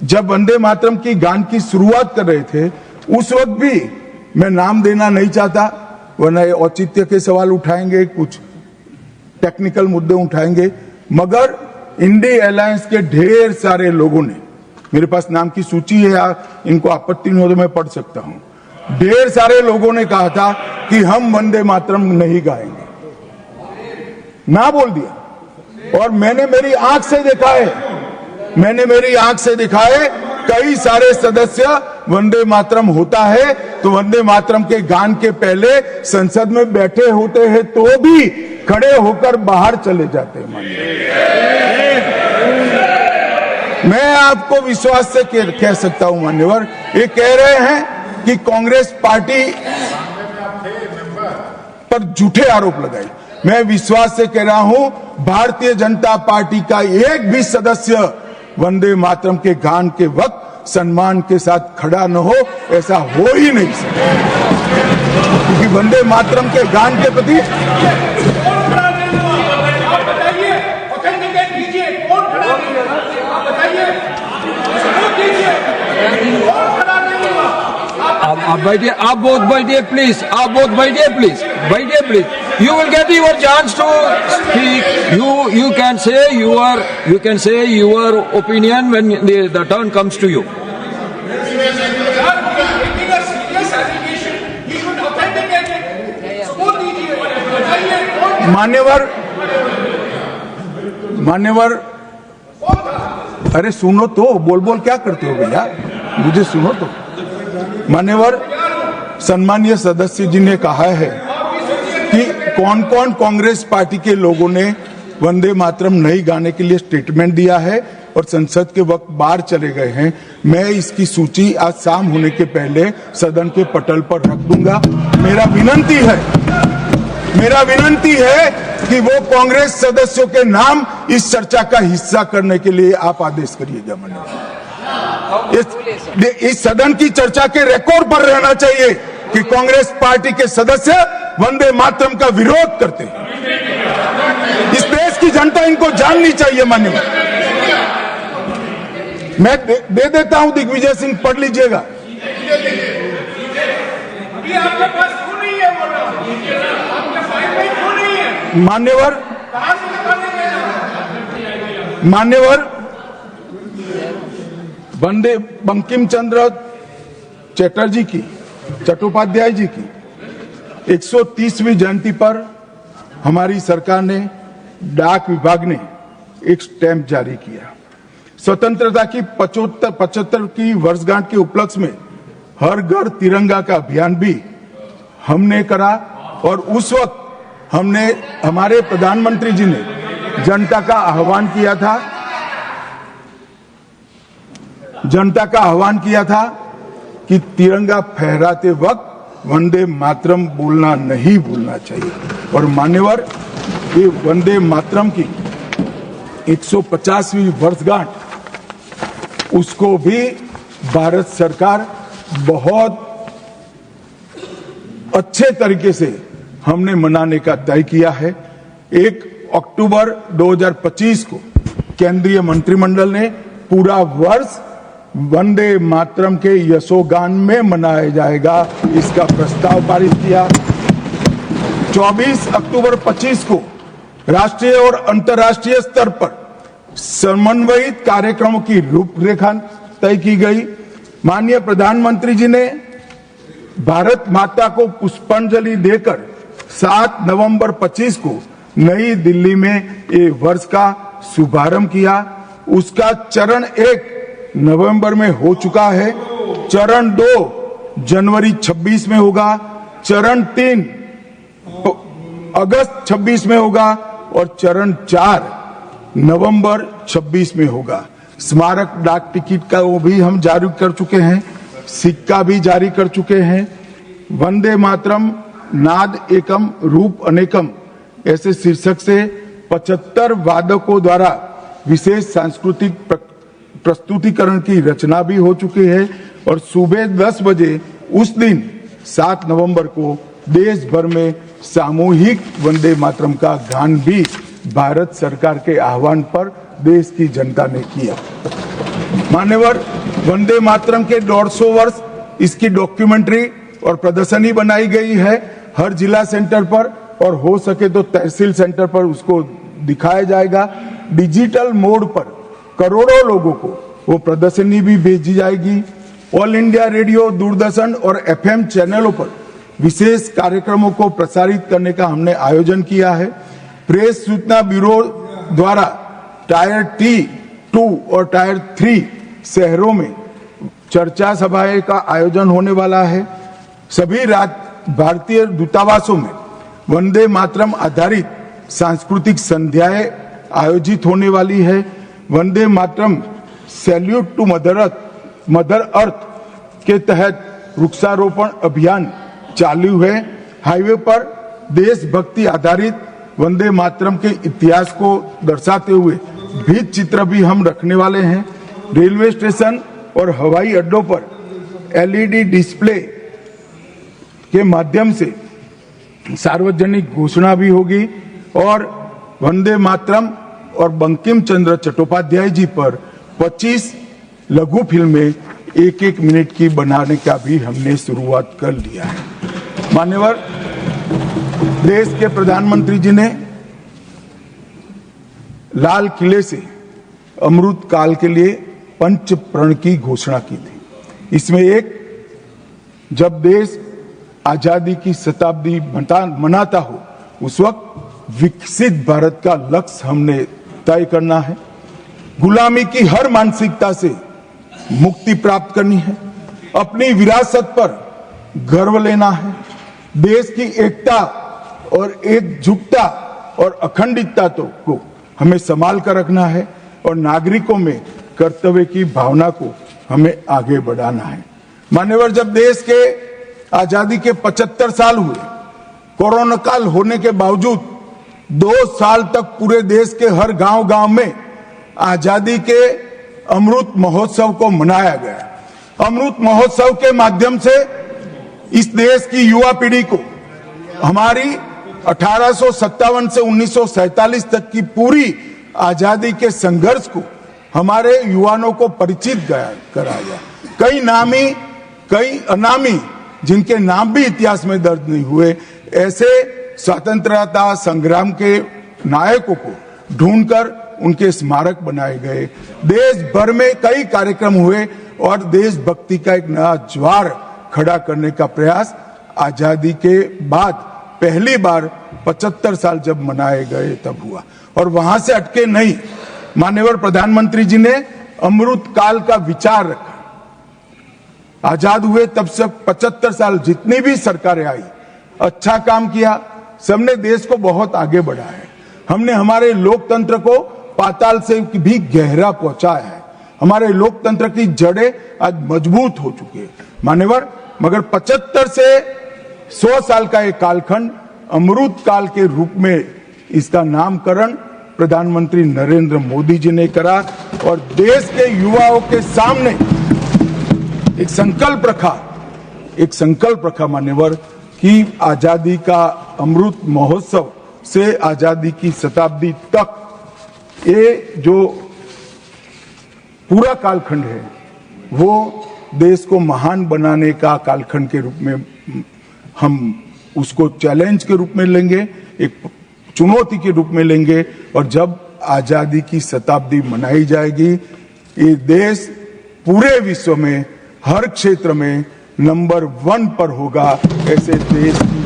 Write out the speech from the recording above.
जब वंदे मातरम की गान की शुरुआत कर रहे थे उस वक्त भी मैं नाम देना नहीं चाहता, वरना औचित्य के सवाल उठाएंगे, कुछ टेक्निकल मुद्दे उठाएंगे, मगर इंडी अलायंस के ढेर सारे लोगों ने, मेरे पास नाम की सूची है, इनको आपत्ति नहीं हो तो मैं पढ़ सकता हूं, ढेर सारे लोगों ने कहा था कि हम वंदे मातरम नहीं गाएंगे, ना बोल दिया। और मैंने मेरी आंख से देखा है, कई सारे सदस्य वंदे मातरम होता है तो वंदे मातरम के गान के पहले संसद में बैठे होते हैं तो भी खड़े होकर बाहर चले जाते हैं। मैं आपको विश्वास से कह सकता हूं मान्यवर, ये कह रहे हैं कि कांग्रेस पार्टी पर झूठे आरोप लगाए। मैं विश्वास से कह रहा हूं, भारतीय जनता पार्टी का एक भी सदस्य वंदे मातरम के गान के वक्त सम्मान के साथ खड़ा न हो, ऐसा हो ही नहीं सकता, क्योंकि वंदे मातरम के गान के प्रति आप बैठिए, आप बोथ बैठिए प्लीज, आप बोथ बैठिए प्लीज, बैठिए please. You will get your chance to speak. You can say your opinion when the turn comes to you. मान्यवर, अरे सुनो तो, बोल क्या करते हो भैया, मुझे सुनो तो। मान्यवर, सम्मानीय सदस्य जी ने कहा है कि कौन कौन कांग्रेस पार्टी के लोगों ने वंदे मातरम नहीं गाने के लिए स्टेटमेंट दिया है और संसद के वक्त बाहर चले गए हैं। मैं इसकी सूची आज शाम होने के पहले सदन के पटल पर रख दूंगा। मेरा विनंती है कि वो कांग्रेस सदस्यों के नाम इस चर्चा का हिस्सा करने के लिए आप आदेश करिएगा। इस सदन की चर्चा के रिकॉर्ड पर रहना चाहिए कि कांग्रेस पार्टी के सदस्य वंदे मातरम का विरोध करते हैं। इस देश की जनता इनको जाननी चाहिए। मान्यवर, मैं दे देता हूं, दिग्विजय सिंह पढ़ लीजिएगा। मान्यवर, वंदे बंकिम चंद्र चटर्जी की, चट्टोपाध्याय जी की 130वीं जयंती पर हमारी सरकार ने, डाक विभाग ने एक स्टैंप जारी किया। स्वतंत्रता की 75 की वर्षगांठ के उपलक्ष्य में हर घर तिरंगा का अभियान भी हमने करा और उस वक्त हमारे प्रधानमंत्री जी ने जनता का आह्वान किया था कि तिरंगा फहराते वक्त वंदे मातरम बोलना नहीं भूलना चाहिए। और मान्यवर, ये वंदे मातरम की 150वीं वर्षगांठ, उसको भी भारत सरकार बहुत अच्छे तरीके से हमने मनाने का तय किया है। 1 अक्टूबर 2025 को केंद्रीय मंत्रिमंडल ने पूरा वर्ष वंदे मातरम के यशोगान में मनाया जाएगा, इसका प्रस्ताव पारित किया। 24 अक्टूबर 25 को राष्ट्रीय और अंतर्राष्ट्रीय स्तर पर समन्वयित कार्यक्रमों की रूपरेखा तय की गई। माननीय प्रधानमंत्री जी ने भारत माता को पुष्पांजलि देकर 7 नवंबर 25 को नई दिल्ली में ये वर्ष का शुभारंभ किया। उसका चरण 1 नवंबर में हो चुका है, चरण 2 जनवरी 26 में होगा, चरण 3 अगस्त 26 में होगा और चरण 4 नवंबर 26 में होगा। स्मारक डाक टिकट का वो भी हम जारी कर चुके हैं, सिक्का भी जारी कर चुके हैं। वंदे मातरम नाद एकम रूप अनेकम ऐसे शीर्षक से 75 वादकों द्वारा विशेष सांस्कृतिक प्रस्तुतिकरण की रचना भी हो चुकी है और सुबह 10 बजे उस दिन 7 नवंबर को देश भर में सामूहिक वंदे मातरम का गान भी भारत सरकार के आह्वान पर देश की जनता ने किया। मान्यवर, वंदे मातरम के 150 वर्ष इसकी डॉक्यूमेंट्री और प्रदर्शनी बनाई गई है हर जिला सेंटर पर, और हो सके तो तहसील सेंटर पर उसको दिखाया जाएगा। डिजिटल मोड पर करोड़ों लोगों को वो प्रदर्शनी भी भेजी जाएगी। ऑल इंडिया रेडियो, दूरदर्शन और FM चैनलों पर विशेष कार्यक्रमों को प्रसारित करने का हमने आयोजन किया है। प्रेस सूचना ब्यूरो द्वारा टायर T2 और टायर 3 शहरों में चर्चा सभाएं का आयोजन होने वाला है। सभी भारतीय दूतावासों में वंदे मातरम आधारित सांस्कृतिक संध्याएं आयोजित होने वाली है। Vande Mataram salute to mother earth के तहत वृक्षारोपण अभियान चालू है। हाईवे पर देशभक्ति आधारित वंदे मातरम के इतिहास को दर्शाते हुए भित्ति चित्र भी हम रखने वाले हैं। रेलवे स्टेशन और हवाई अड्डों पर LED डिस्प्ले के माध्यम से सार्वजनिक घोषणा भी होगी और वंदे मातरम और बंकिम चंद्र चट्टोपाध्याय जी पर 25 लघु फिल्में 1-1 मिनट की बनाने का भी हमने शुरुआत कर लिया है। मान्यवर, देश के प्रधानमंत्री जी ने लाल किले से अमृत काल के लिए पंच प्रण की घोषणा की थी। इसमें एक, जब देश आजादी की शताब्दी मनाता हो उस वक्त विकसित भारत का लक्ष्य हमने तय करना है। गुलामी की हर मानसिकता से मुक्ति प्राप्त करनी है। अपनी विरासत पर गर्व लेना है। देश की एकता और एकजुटता और अखंडितता को हमें संभाल कर रखना है और नागरिकों में कर्तव्य की भावना को हमें आगे बढ़ाना है। मान्यवर, जब देश के आजादी के 75 साल हुए, कोरोना काल होने के बावजूद 2 साल तक पूरे देश के हर गांव में आजादी के अमृत महोत्सव को मनाया गया। अमृत महोत्सव के माध्यम से इस देश की युवा पीढ़ी को हमारी 1857 से 1947 तक की पूरी आजादी के संघर्ष को हमारे युवाओं को परिचित कराया। कई नामी, कई अनामी, जिनके नाम भी इतिहास में दर्ज नहीं हुए, ऐसे स्वतंत्रता संग्राम के नायकों को ढूंढकर उनके स्मारक बनाए गए। देश भर में कई कार्यक्रम हुए और देशभक्ति का एक नया ज्वार खड़ा करने का प्रयास आजादी के बाद पहली बार 75 साल जब मनाए गए तब हुआ। और वहां से अटके नहीं, माननीय प्रधानमंत्री जी ने अमृत काल का विचार रखा। आजाद हुए तब से 75 साल जितनी भी सरकारें आई, अच्छा काम किया, सबने देश को बहुत आगे बढ़ाया है। हमने हमारे लोकतंत्र को पाताल से भी गहरा पहुंचाया है। हमारे लोकतंत्र की जड़ें आज मजबूत हो चुकी है मान्यवर। मगर 75 से 100 साल का एक कालखंड अमृत काल के रूप में इसका नामकरण प्रधानमंत्री नरेंद्र मोदी जी ने करा और देश के युवाओं के सामने एक संकल्प रखा मान्यवर कि आजादी का अमृत महोत्सव से आजादी की शताब्दी तक ये जो पूरा कालखंड है वो देश को महान बनाने का कालखंड के रूप में हम उसको चैलेंज के रूप में लेंगे, एक चुनौती के रूप में लेंगे। और जब आजादी की शताब्दी मनाई जाएगी, ये देश पूरे विश्व में हर क्षेत्र में नंबर 1 पर होगा। ऐसे देश की